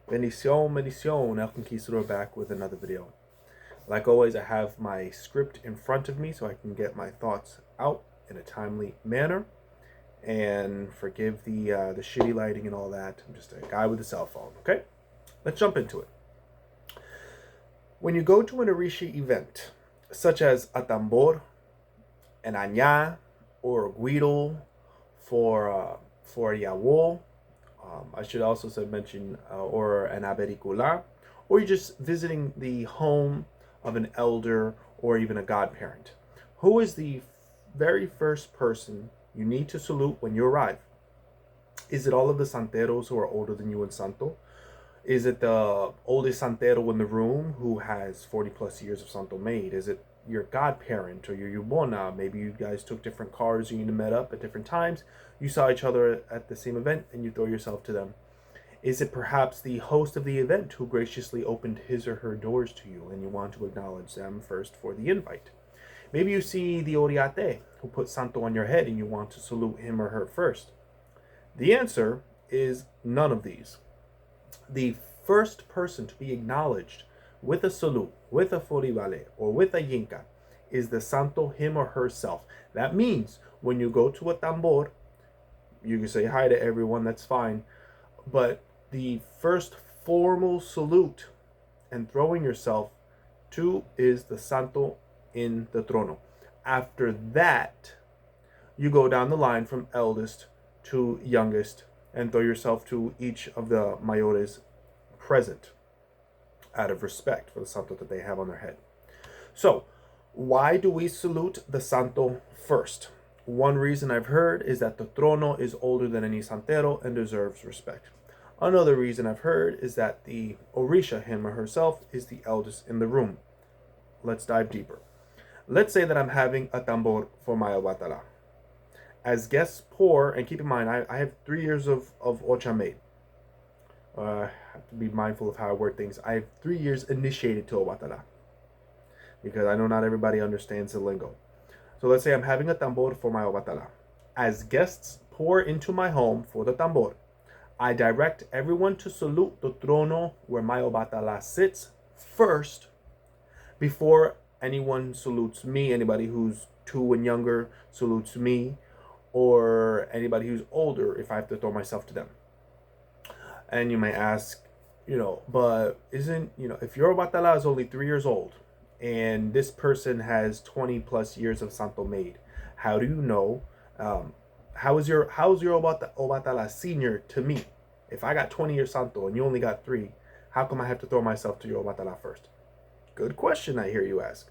Bendición, bendición, El Conquistador back with another video. Like always, I have my script in front of me so I can get my thoughts out in a timely manner. And forgive the shitty lighting and all that. I'm just a guy with a cell phone, okay? Let's jump into it. When you go to an Orisha event, such as a tambor, an añá, or a guido for a yawo, I should also mention, or an abericula, or you're just visiting the home of an elder or even a godparent. Who is the very first person you need to salute when you arrive? Is it all of the santeros who are older than you in Santo? Is it the oldest santero in the room who has 40 plus years of Santo made? Is it your godparent or your yubona? Maybe you guys took different cars, you met up at different times. You saw each other at the same event and you throw yourself to them. Is it perhaps the host of the event who graciously opened his or her doors to you and you want to acknowledge them first for the invite? Maybe you see the oriate who put Santo on your head and you want to salute him or her first. The answer is none of these. The first person to be acknowledged with a salute, with a foribale, or with a yinka is the santo, him or herself. That means when you go to a tambor, you can say hi to everyone, that's fine. But the first formal salute and throwing yourself to is the santo in the trono. After that, you go down the line from eldest to youngest and throw yourself to each of the mayores present out of respect for the santo that they have on their head. So, why do we salute the santo first? One reason I've heard is that the trono is older than any santero and deserves respect. Another reason I've heard is that the orisha, him or herself, is the eldest in the room. Let's dive deeper. Let's say that I'm having a tambor for my obatala. As guests pour, and keep in mind, I have 3 years of ocha made. I have to be mindful of how I word things. I have 3 years initiated to obatala, because I know not everybody understands the lingo. So let's say I'm having a tambor for my obatala. As guests pour into my home for the tambor, I direct everyone to salute the trono where my obatala sits first before anyone salutes me. Anybody who's 2 and younger salutes me, or anybody who's older if I have to throw myself to them. And you may ask, but isn't, if your Obatala is only 3 years old and this person has 20 plus years of Santo made, how do you know, how's your Obatala senior to me? If I got 20 years Santo and you only got 3, how come I have to throw myself to your Obatala first? Good question, I hear you ask.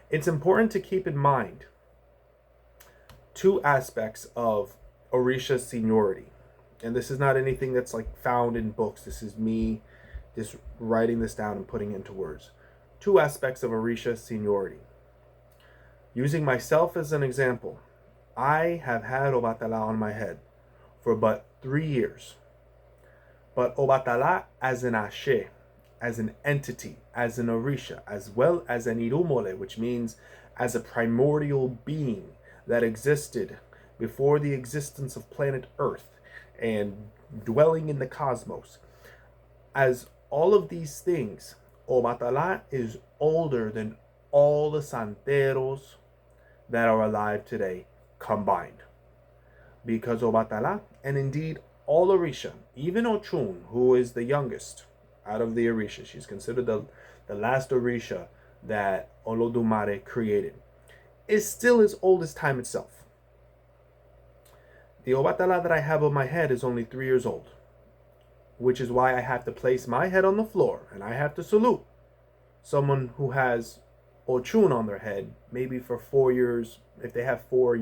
It's important to keep in mind 2 aspects of Orisha seniority. And this is not anything that's like found in books. This is me just writing this down and putting it into words. 2 aspects of Orisha seniority. Using myself as an example, I have had Obatala on my head for but 3 years. But Obatala as an ashe, as an entity, as an Orisha, as well as an irumole, which means as a primordial being that existed before the existence of planet Earth and dwelling in the cosmos. As all of these things, Obatala is older than all the santeros that are alive today combined. Because Obatala, and indeed all Orisha, even Ochun, who is the youngest out of the Orisha, she's considered the last Orisha that Olodumare created, is still as old as time itself. The Obatala that I have on my head is only 3 years old, which is why I have to place my head on the floor and I have to salute someone who has Ochun on their head, maybe for 4 years, if they have 4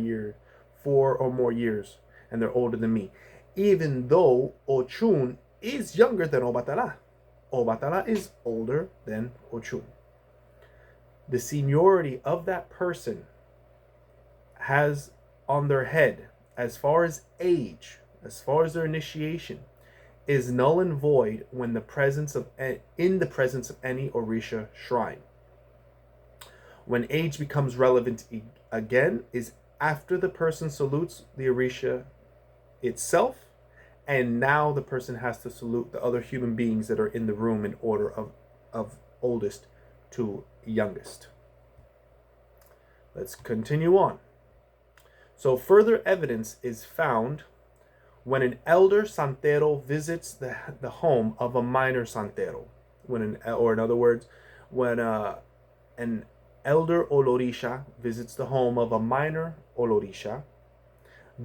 or more years, and they're older than me. Even though Ochun is younger than Obatala. Obatala is older than Ochun. The seniority of that person has on their head, as far as age, as far as their initiation, is null and void when in the presence of any Orisha shrine. When age becomes relevant again is after the person salutes the Orisha itself And now the person has to salute the other human beings that are in the room in order of oldest to youngest. Let's continue on. So further evidence is found when an elder santero visits the home of a minor santero. Or in other words, when an elder olorisha visits the home of a minor olorisha,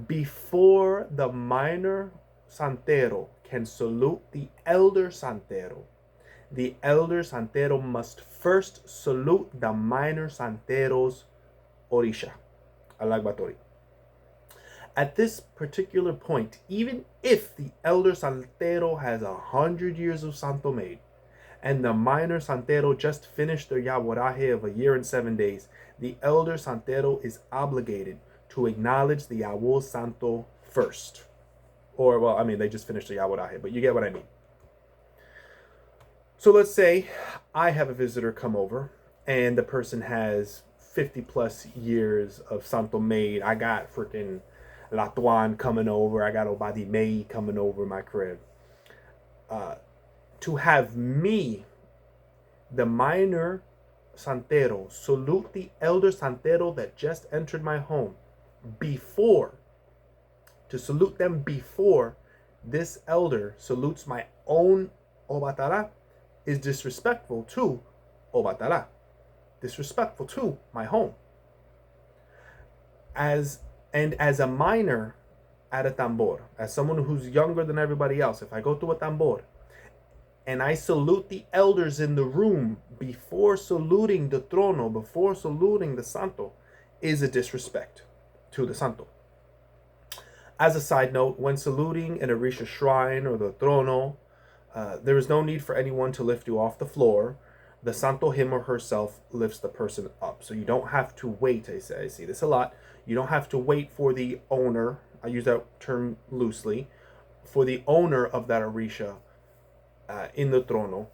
before the minor santero can salute the elder santero must first salute the minor santero's orisha, alagbatori. At this particular point, even if the elder santero has 100 years of santo made, and the minor santero just finished their yaboraje of a year and 7 days, the elder santero is obligated to acknowledge the Yahweh Santo first. Or, well, I mean, they just finished the yaboraje, but you get what I mean. So let's say I have a visitor come over, and the person has 50 plus years of santo made. I got freaking Latuan coming over. I got Obadi May coming over my crib. To have me, the minor santero, salute the elder santero that just entered my home to salute them before this elder salutes my own Obatala is disrespectful to Obatala, disrespectful to my home. As a minor at a tambor, as someone who's younger than everybody else, if I go to a tambor and I salute the elders in the room before saluting the trono, before saluting the santo, is a disrespect to the santo. As a side note, when saluting an Orisha shrine or the trono, there is no need for anyone to lift you off the floor. The santo, him or herself, lifts the person up. So you don't have to wait. I see this a lot. You don't have to wait for the owner. I use that term loosely. For the owner of that Orisha in the trono.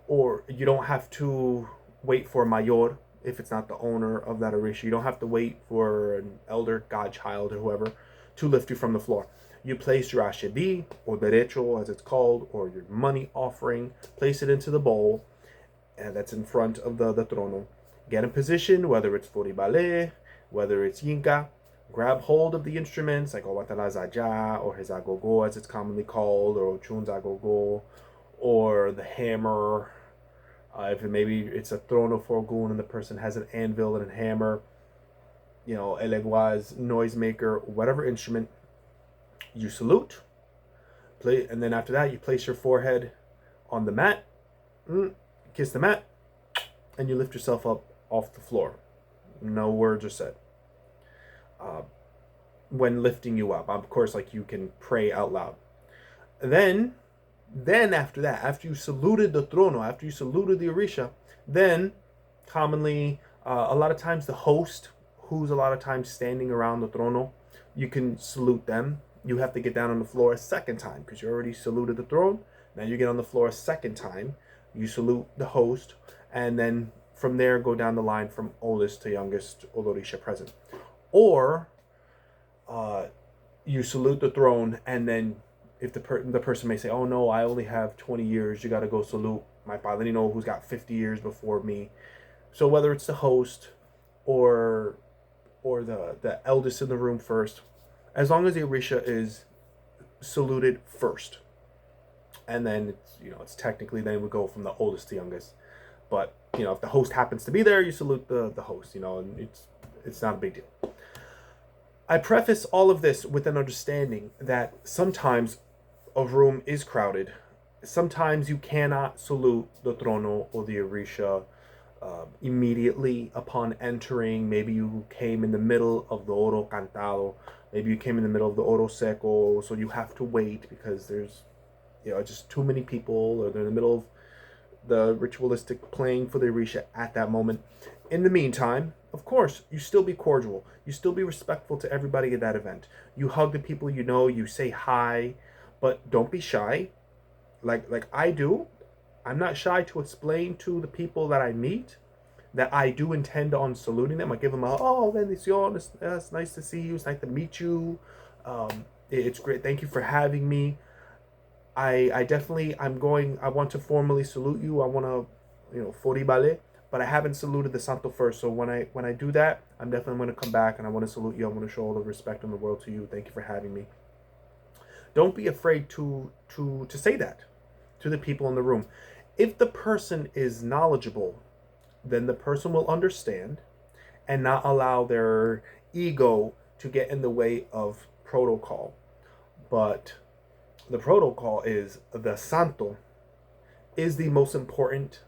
Or you don't have to wait for mayor if it's not the owner of that Orisha. You don't have to wait for an elder, godchild, or whoever to lift you from the floor. You place your ashebi, or derecho as it's called, or your money offering, place it into the bowl, and that's in front of the trono. Get in position, whether it's foribale, whether it's yinka, grab hold of the instruments, like Obatala Zaja, or Hezagogo as it's commonly called, or Ochun Zagogo, or the hammer. If maybe it's a trono forgun and the person has an anvil and a hammer, eleguaz, noisemaker, whatever instrument, you salute, play, and then after that you place your forehead on the mat, kiss the mat, and you lift yourself up off the floor. No words are said. When lifting you up, of course, like you can pray out loud. Then after that, after you saluted the trono, after you saluted the Orisha, then commonly, a lot of times the host, who's a lot of times standing around the trono, you can salute them. You have to get down on the floor a second time because you already saluted the throne. Now you get on the floor a second time. You salute the host, and then from there go down the line from oldest to youngest Olorisha present. Or you salute the throne, and then if the person may say, "Oh no, I only have 20 years. You got to go salute my padrino who's got 50 years before me." So whether it's the host or the eldest in the room first, as long as the Orisha is saluted first, and then it's technically then we go from the oldest to youngest. But if the host happens to be there, you salute the host. And it's not a big deal. I preface all of this with an understanding that sometimes a room is crowded. Sometimes you cannot salute the trono or the Orisha immediately upon entering. Maybe you came in the middle of the oro cantado. Maybe you came in the middle of the oro seco, so you have to wait because there's just too many people, or they're in the middle of the ritualistic playing for the Orisha at that moment. In the meantime, of course, you still be cordial. You still be respectful to everybody at that event. You hug the people you say hi, but don't be shy. Like I do. I'm not shy to explain to the people that I meet that I do intend on saluting them. I give them a, "Oh, bendición, it's nice to see you, it's nice to meet you." It's great. Thank you for having me. I definitely I want to formally salute you. I want to, foribale, but I haven't saluted the Santo first. So when I do that, I'm definitely going to come back and I want to salute you. I want to show all the respect in the world to you. Thank you for having me. Don't be afraid to say that to the people in the room. If the person is knowledgeable, then the person will understand and not allow their ego to get in the way of protocol. But the protocol is the Santo is the most important,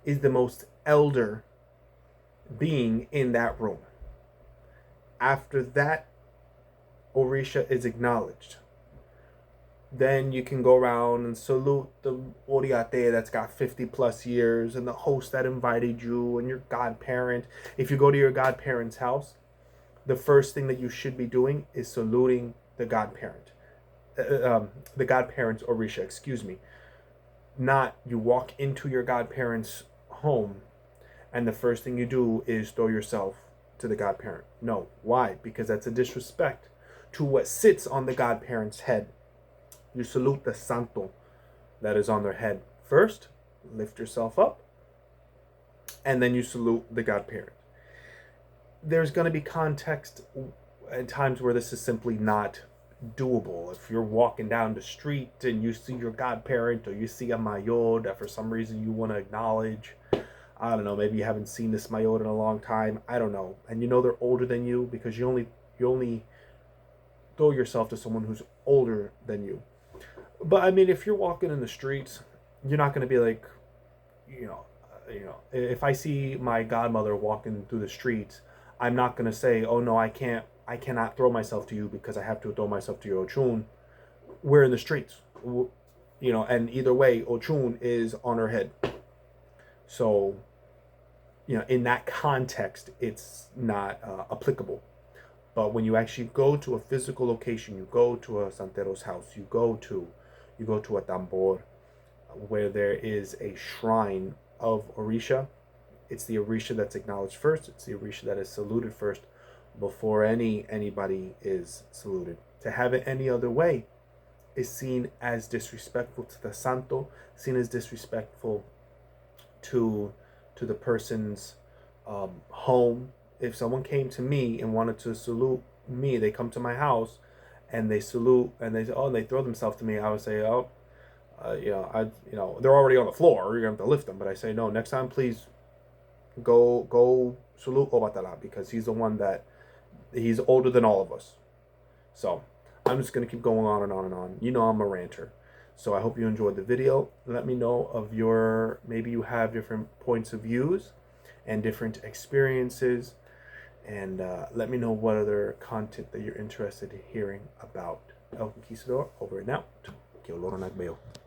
is the most elder being in that room. After that, Orisha is acknowledged. Then you can go around and salute the Oriate that's got 50 plus years and the host that invited you and your godparent. If you go to your godparent's house, the first thing that you should be doing is saluting the godparent. The godparent's Orisha, excuse me. Not you walk into your godparent's home and the first thing you do is throw yourself to the godparent. No. Why? Because that's a disrespect to what sits on the godparent's head. You salute the Santo that is on their head. First, lift yourself up, and then you salute the godparent. There's going to be context and times where this is simply not doable. If you're walking down the street and you see your godparent or you see a mayor that for some reason you want to acknowledge, I don't know, maybe you haven't seen this mayor in a long time, I don't know, and you know they're older than you because you only throw yourself to someone who's older than you. But I mean, if you're walking in the streets, you're not going to be like, if I see my godmother walking through the streets, I'm not going to say, oh no, I cannot throw myself to you because I have to throw myself to your Ochun. We're in the streets, and either way, Ochun is on her head. So, in that context, it's not applicable. But when you actually go to a physical location, you go to a Santero's house, you go to a tambor, where there is a shrine of Orisha. It's the Orisha that's acknowledged first. It's the Orisha that is saluted first before anybody is saluted. To have it any other way is seen as disrespectful to the Santo, seen as disrespectful to the person's home. If someone came to me and wanted to salute me, they come to my house and they salute and they say, oh, and they throw themselves to me, I would say, oh, they're already on the floor. You're gonna have to lift them. But I say, no, next time, please go salute Obatala because he's the one that he's older than all of us. So I'm just gonna keep going on and on and on. I'm a ranter. So I hope you enjoyed the video. Let me know of maybe you have different points of views and different experiences. And let me know what other content that you're interested in hearing about El Conquistador. Over and out. Que olor a nagbeo.